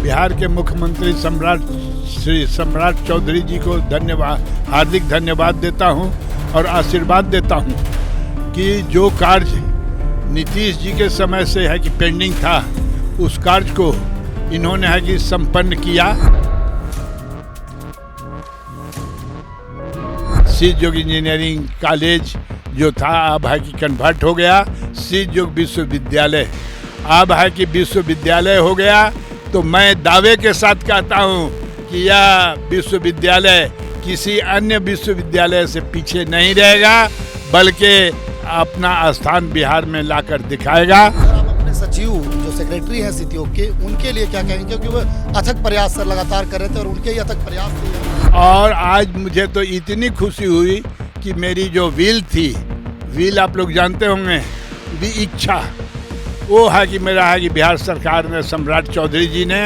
बिहार के मुख्यमंत्री श्री सम्राट चौधरी जी को हार्दिक धन्यवाद देता हूं और आशीर्वाद देता हूं कि जो कार्य नीतीश जी के समय से है कि पेंडिंग था, उस कार्य को इन्होंने है कि संपन्न किया। सिद्ध योग इंजीनियरिंग कॉलेज जो था अब है कि कन्वर्ट हो गया सिद्ध योग विश्वविद्यालय, अब है कि विश्वविद्यालय हो गया। तो मैं दावे के साथ कहता हूं कि यह विश्वविद्यालय किसी अन्य विश्वविद्यालय से पीछे नहीं रहेगा, बल्कि अपना स्थान बिहार में लाकर दिखाएगा। आप अपने सचिव जो सेक्रेटरी हैं सीटीओ के, उनके लिए क्या कहेंगे, क्योंकि वो अथक प्रयास सर लगातार कर रहे थे और उनके ही अथक प्रयास थे। और आज मुझे तो इतनी खुशी हुई कि मेरी जो व्हील आप लोग जानते होंगे, इच्छा वो है कि मेरा है कि बिहार सरकार ने सम्राट चौधरी जी ने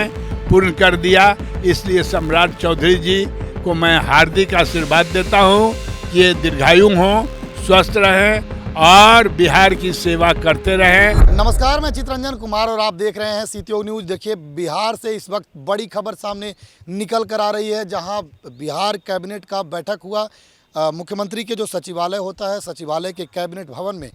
पूर्ण कर दिया। इसलिए सम्राट चौधरी जी को मैं हार्दिक आशीर्वाद देता हूं कि ये दीर्घायु हों, स्वस्थ रहें और बिहार की सेवा करते रहें। नमस्कार, मैं चित्रंजन कुमार और आप देख रहे हैं सीटीओ न्यूज़। देखिए, बिहार से इस वक्त बड़ी खबर सामने निकल कर आ रही है, जहां बिहार कैबिनेट का बैठक हुआ। मुख्यमंत्री के जो सचिवालय होता है, सचिवालय के कैबिनेट भवन में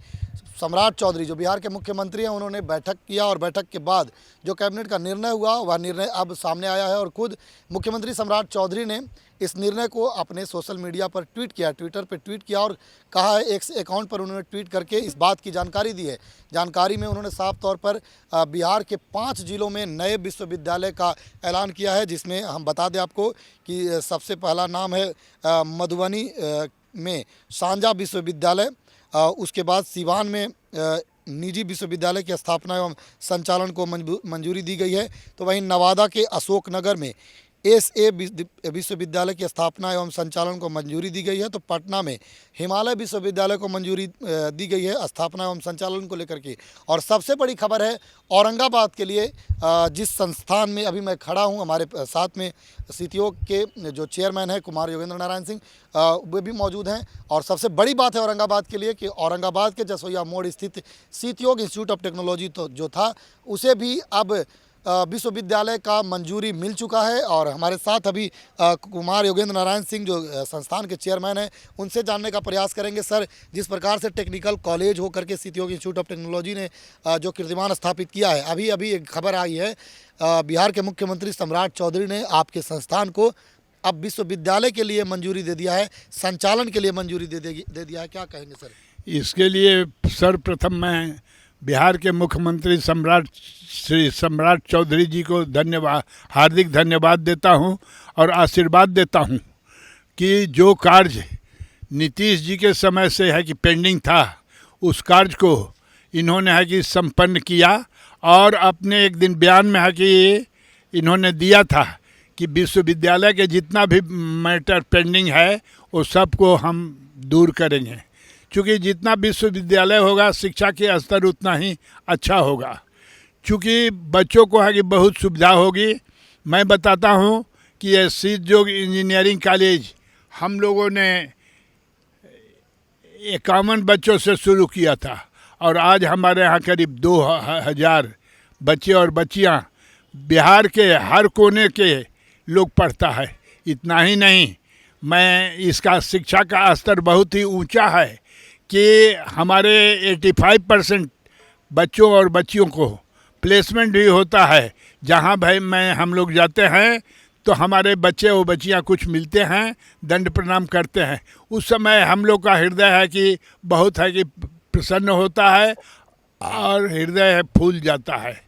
सम्राट चौधरी जो बिहार के मुख्यमंत्री हैं, उन्होंने बैठक किया और बैठक के बाद जो कैबिनेट का निर्णय हुआ, वह निर्णय अब सामने आया है। और खुद मुख्यमंत्री सम्राट चौधरी ने इस निर्णय को अपने सोशल मीडिया पर ट्वीट किया, ट्विटर पर ट्वीट किया और कहा है, एक्स अकाउंट पर उन्होंने ट्वीट करके इस बात की जानकारी दी है। जानकारी में उन्होंने साफ तौर पर बिहार के 5 जिलों में नए विश्वविद्यालय का ऐलान किया है, जिसमें हम बता दें आपको कि सबसे पहला नाम है मधुबनी में सांझा विश्वविद्यालय, उसके बाद सिवान में निजी विश्वविद्यालय की स्थापना एवं संचालन को मंजूरी दी गई है। तो वहीं नवादा के अशोकनगर में एसए विश्वविद्यालय की स्थापना एवं संचालन को मंजूरी दी गई है। तो पटना में हिमालय विश्वविद्यालय को मंजूरी दी गई है स्थापना एवं संचालन को लेकर के। और सबसे बड़ी खबर है औरंगाबाद के लिए, जिस संस्थान में अभी मैं खड़ा हूं, हमारे साथ में सीटीओ के जो चेयरमैन है कुमार योगेंद्र नारायण सिंह, वे भी मौजूद हैं। और सबसे बड़ी बात है औरंगाबाद के लिए कि औरंगाबाद के जसोइया मोड़ स्थित सीटीओ इंस्टीट्यूट ऑफ टेक्नोलॉजी तो जो था, उसे भी अब विश्वविद्यालय का मंजूरी मिल चुका है। और हमारे साथ अभी कुमार योगेंद्र नारायण सिंह जो संस्थान के चेयरमैन हैं, उनसे जानने का प्रयास करेंगे। सर, जिस प्रकार से टेक्निकल कॉलेज हो करके सीटीओ इंस्टीट्यूट ऑफ टेक्नोलॉजी ने जो कीर्तिमान स्थापित किया है, अभी एक खबर आई है, बिहार के मुख्यमंत्री सम्राट चौधरी ने आपके संस्थान को अब विश्वविद्यालय के लिए मंजूरी दे दिया है, संचालन के लिए मंजूरी दे दिया है, क्या कहेंगे सर? इसके लिए सर्वप्रथम मैं बिहार के मुख्यमंत्री श्री सम्राट चौधरी जी को हार्दिक धन्यवाद देता हूं और आशीर्वाद देता हूं कि जो कार्य नीतीश जी के समय से है कि पेंडिंग था, उस कार्य को इन्होंने है कि संपन्न किया। और अपने एक दिन बयान में है कि इन्होंने दिया था कि विश्वविद्यालय के जितना भी मैटर पेंडिंग है, वो सबको हम दूर करेंगे, क्योंकि जितना विश्वविद्यालय होगा शिक्षा के स्तर उतना ही अच्छा होगा, क्योंकि बच्चों को है कि बहुत सुविधा होगी। मैं बताता हूं कि यह सिद्ध योग इंजीनियरिंग कॉलेज हम लोगों ने 51 बच्चों से शुरू किया था और आज हमारे यहाँ करीब 2000 बच्चे और बच्चियाँ बिहार के हर कोने के लोग पढ़ता है। इतना ही नहीं, मैं इसका शिक्षा का स्तर बहुत ही ऊंचा है कि हमारे 85% बच्चों और बच्चियों को प्लेसमेंट भी होता है। जहाँ भाई हम लोग जाते हैं तो हमारे बच्चे और बच्चियाँ कुछ मिलते हैं, दंड प्रणाम करते हैं। उस समय हम लोग का हृदय है कि बहुत है कि प्रसन्न होता है और हृदय फूल जाता है।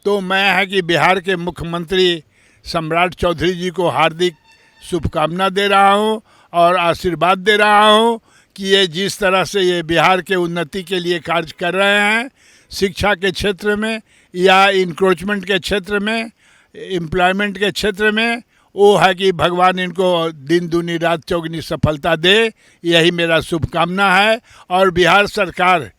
तो मैं है कि बिहार के मुख्यमंत्री सम्राट चौधरी जी को हार्दिक शुभकामना दे रहा हूँ और आशीर्वाद दे रहा हूँ कि ये जिस तरह से ये बिहार के उन्नति के लिए कार्य कर रहे हैं, शिक्षा के क्षेत्र में या इंक्रोचमेंट के क्षेत्र में, एम्प्लॉयमेंट के क्षेत्र में, वो है कि भगवान इनको दिन दूनी रात चौगुनी सफलता दे, यही मेरा शुभकामना है। और बिहार सरकार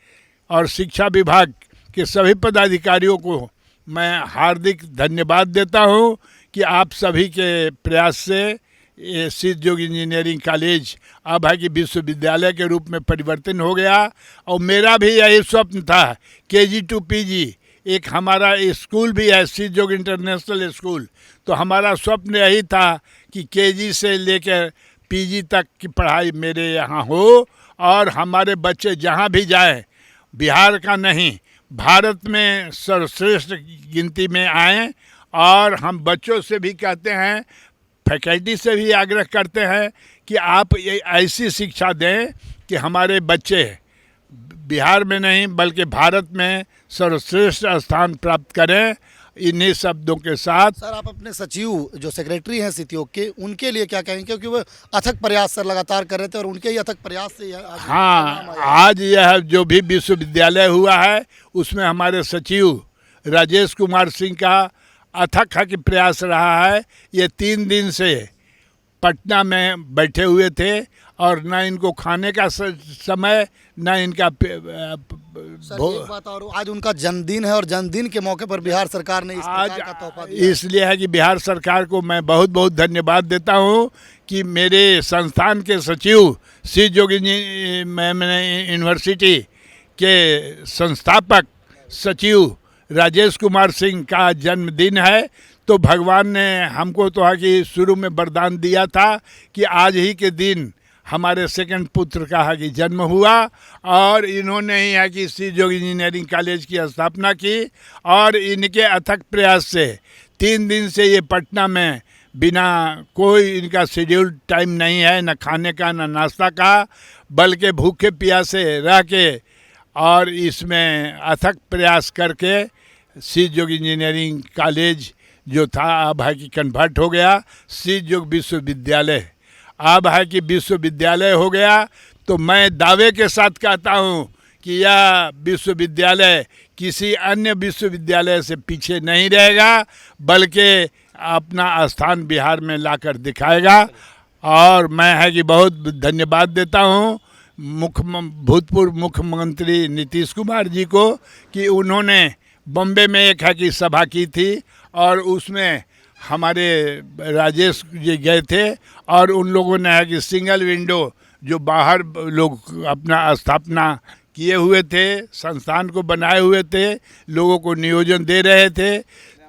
और शिक्षा विभाग के सभी पदाधिकारियों को मैं हार्दिक धन्यवाद देता हूँ कि आप सभी के प्रयास से ये सिद्ध योग इंजीनियरिंग कॉलेज अब है कि विश्वविद्यालय के रूप में परिवर्तन हो गया। और मेरा भी यही स्वप्न था, KG to PG एक हमारा स्कूल भी है, सिद्धयोग इंटरनेशनल स्कूल। तो हमारा स्वप्न यही था कि केजी से लेकर पीजी तक की पढ़ाई मेरे यहाँ हो और हमारे बच्चे जहाँ भी जाएं, बिहार का नहीं भारत में सर्वश्रेष्ठ गिनती में आएँ। और हम बच्चों से भी कहते हैं, फैकल्टी से भी आग्रह करते हैं कि आप ये ऐसी शिक्षा दें कि हमारे बच्चे बिहार में नहीं बल्कि भारत में सर्वश्रेष्ठ स्थान प्राप्त करें। इन्हीं शब्दों के साथ सर, आप अपने सचिव जो सेक्रेटरी हैं सितयोग के, उनके लिए क्या कहेंगे, क्योंकि वो अथक प्रयास सर लगातार कर रहे थे और उनके ही अथक प्रयास से आज हाँ, आज यह जो भी विश्वविद्यालय हुआ है उसमें हमारे सचिव राजेश कुमार सिंह का अथक है कि प्रयास रहा है। ये 3 दिन से पटना में बैठे हुए थे और न इनको खाने का समय, न इनका सर, एक बात और, आज उनका जन्मदिन है और जन्मदिन के मौके पर बिहार सरकार ने इस प्रकार का तोहफा दिया। इसलिए है कि बिहार सरकार को मैं बहुत बहुत धन्यवाद देता हूँ कि मेरे संस्थान के सचिव सिद्धयोग यूनिवर्सिटी के संस्थापक सचिव राजेश कुमार सिंह का जन्मदिन है। तो भगवान ने हमको तो है कि शुरू में वरदान दिया था कि आज ही के दिन हमारे सेकंड पुत्र का है कि जन्म हुआ और इन्होंने ही है कि सिद्धयोग इंजीनियरिंग कॉलेज की स्थापना की। और इनके अथक प्रयास से 3 दिन से ये पटना में बिना कोई इनका शेड्यूल टाइम नहीं है, न खाने का न नाश्ता का, बल्कि भूखे प्यासे रह के और इसमें अथक प्रयास करके सिद्धयोग इंजीनियरिंग कॉलेज जो था अब है कि कन्वर्ट हो गया सिद्धयोग विश्वविद्यालय। अब है कि विश्वविद्यालय हो गया। तो मैं दावे के साथ कहता हूँ कि यह विश्वविद्यालय किसी अन्य विश्वविद्यालय से पीछे नहीं रहेगा बल्कि अपना स्थान बिहार में लाकर दिखाएगा। और मैं है कि बहुत धन्यवाद देता हूँ भूतपूर्व मुख्यमंत्री नीतीश कुमार जी को कि उन्होंने बॉम्बे में एक है कि सभा की थी और उसमें हमारे राजेश जी गए थे और उन लोगों ने है कि सिंगल विंडो जो बाहर लोग अपना स्थापना किए हुए थे, संस्थान को बनाए हुए थे, लोगों को नियोजन दे रहे थे।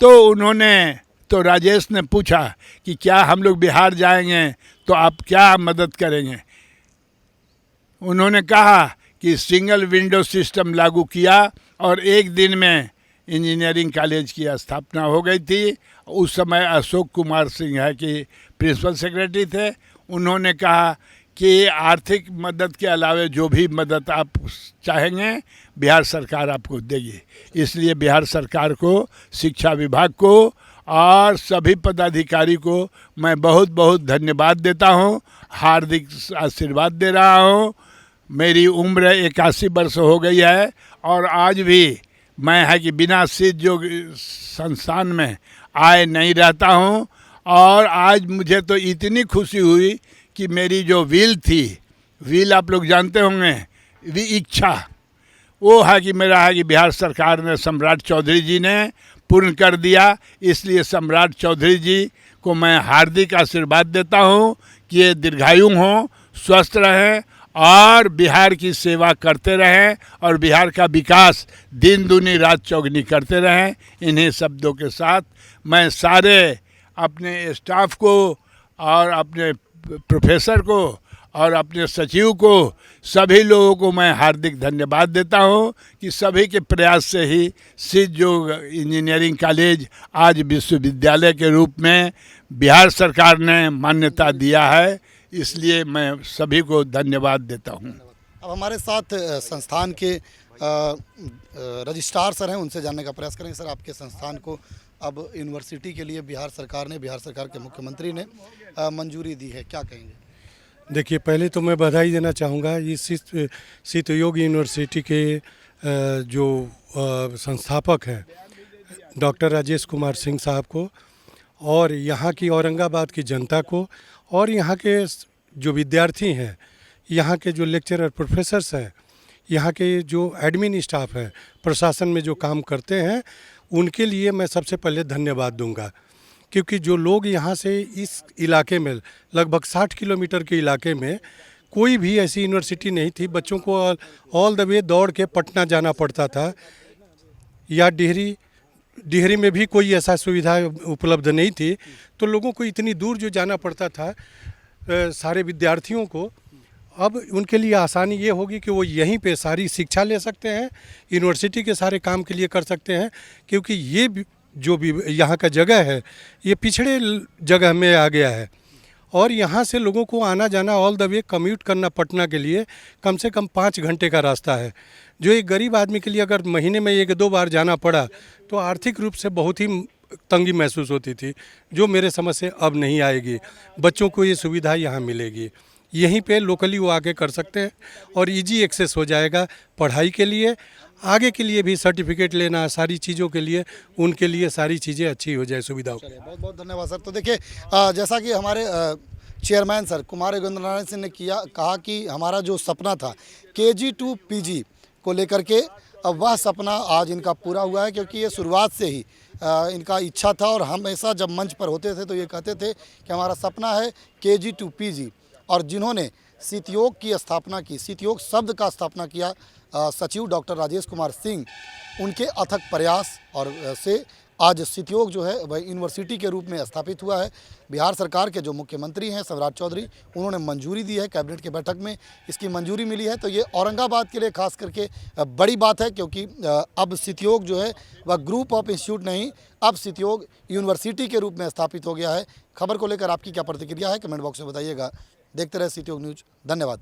तो उन्होंने तो राजेश ने पूछा कि क्या हम लोग बिहार जाएंगे तो आप क्या मदद करेंगे। उन्होंने कहा कि सिंगल विंडो सिस्टम लागू किया और एक दिन में इंजीनियरिंग कॉलेज की स्थापना हो गई थी। उस समय अशोक कुमार सिंह है कि प्रिंसिपल सेक्रेटरी थे। उन्होंने कहा कि आर्थिक मदद के अलावा जो भी मदद आप चाहेंगे बिहार सरकार आपको देगी। इसलिए बिहार सरकार को, शिक्षा विभाग को और सभी पदाधिकारी को मैं बहुत बहुत धन्यवाद देता हूँ, हार्दिक आशीर्वाद दे रहा हूँ। मेरी उम्र 81 वर्ष हो गई है और आज भी मैं है कि बिना सिद्धयोग संस्थान में आए नहीं रहता हूँ। और आज मुझे तो इतनी खुशी हुई कि मेरी जो विल थी, विल आप लोग जानते होंगे, इच्छा, वो है कि मेरा है कि बिहार सरकार ने, सम्राट चौधरी जी ने पूर्ण कर दिया। इसलिए सम्राट चौधरी जी को मैं हार्दिक आशीर्वाद देता हूँ कि ये दीर्घायु हों, स्वस्थ रहें और बिहार की सेवा करते रहें और बिहार का विकास दिन दूनी रात चौगुनी करते रहें। इन्हीं शब्दों के साथ मैं सारे अपने स्टाफ को और अपने प्रोफेसर को और अपने सचिव को, सभी लोगों को मैं हार्दिक धन्यवाद देता हूं कि सभी के प्रयास से ही सिद्धयोग इंजीनियरिंग कॉलेज आज विश्वविद्यालय के रूप में बिहार सरकार ने मान्यता दिया है। इसलिए मैं सभी को धन्यवाद देता हूं। अब हमारे साथ संस्थान के रजिस्ट्रार सर हैं, उनसे जानने का प्रयास करेंगे। सर, आपके संस्थान को अब यूनिवर्सिटी के लिए बिहार सरकार के मुख्यमंत्री ने मंजूरी दी है, क्या कहेंगे? देखिए, पहले तो मैं बधाई देना चाहूँगा इस सिद्धयोग यूनिवर्सिटी के जो संस्थापक हैं डॉक्टर राजेश कुमार सिंह साहब को और यहाँ की औरंगाबाद की जनता को और यहाँ के जो विद्यार्थी हैं, यहाँ के जो लेक्चरर प्रोफेसर्स हैं, यहाँ के जो एडमिन स्टाफ है, प्रशासन में जो काम करते हैं, उनके लिए मैं सबसे पहले धन्यवाद दूंगा। क्योंकि जो लोग यहाँ से इस इलाके में, लगभग 60 किलोमीटर के इलाके में कोई भी ऐसी यूनिवर्सिटी नहीं थी, बच्चों को ऑल द वे दौड़ के पटना जाना पड़ता था। या डिहरी में भी कोई ऐसा सुविधा उपलब्ध नहीं थी, तो लोगों को इतनी दूर जो जाना पड़ता था सारे विद्यार्थियों को, अब उनके लिए आसानी ये होगी कि वो यहीं पे सारी शिक्षा ले सकते हैं, यूनिवर्सिटी के सारे काम के लिए कर सकते हैं, क्योंकि ये जो भी यहाँ का जगह है ये पिछड़े जगह में आ गया है और यहाँ से लोगों को आना जाना ऑल द वे कम्यूट करना पटना के लिए कम से कम 5 घंटे का रास्ता है, जो एक गरीब आदमी के लिए अगर महीने में 1-2 बार जाना पड़ा तो आर्थिक रूप से बहुत ही तंगी महसूस होती थी, जो मेरे समझ से अब नहीं आएगी। बच्चों को ये सुविधा यहाँ मिलेगी, यहीं पे लोकली वो आके कर सकते हैं और इजी एक्सेस हो जाएगा पढ़ाई के लिए, आगे के लिए भी सर्टिफिकेट लेना, सारी चीज़ों के लिए उनके लिए सारी चीज़ें अच्छी हो जाए सुविधाओं। बहुत बहुत धन्यवाद सर। तो देखिए जैसा कि हमारे चेयरमैन सर कुमार योगेंद्र नारायण सिंह ने कहा कि हमारा जो सपना था KG to PG को लेकर के, अब वह सपना आज इनका पूरा हुआ है, क्योंकि ये शुरुआत से ही इनका इच्छा था और हमेशा जब मंच पर होते थे तो ये कहते थे कि हमारा सपना है KG to PG। और जिन्होंने सितयोग की स्थापना की, सितयोग शब्द का स्थापना किया सचिव डॉक्टर राजेश कुमार सिंह, उनके अथक प्रयास और से आज सितयोग जो है वह यूनिवर्सिटी के रूप में स्थापित हुआ है। बिहार सरकार के जो मुख्यमंत्री हैं शिवराज चौधरी, उन्होंने मंजूरी दी है, कैबिनेट की बैठक में इसकी मंजूरी मिली है। तो ये औरंगाबाद के लिए खास करके बड़ी बात है, क्योंकि अब सितयोग जो है वह ग्रुप ऑफ इंस्टीट्यूट नहीं, अब सितयोग यूनिवर्सिटी के रूप में स्थापित हो गया है। खबर को लेकर आपकी क्या प्रतिक्रिया है, कमेंट बॉक्स में बताइएगा। देखते रहे सितयोग न्यूज़। धन्यवाद।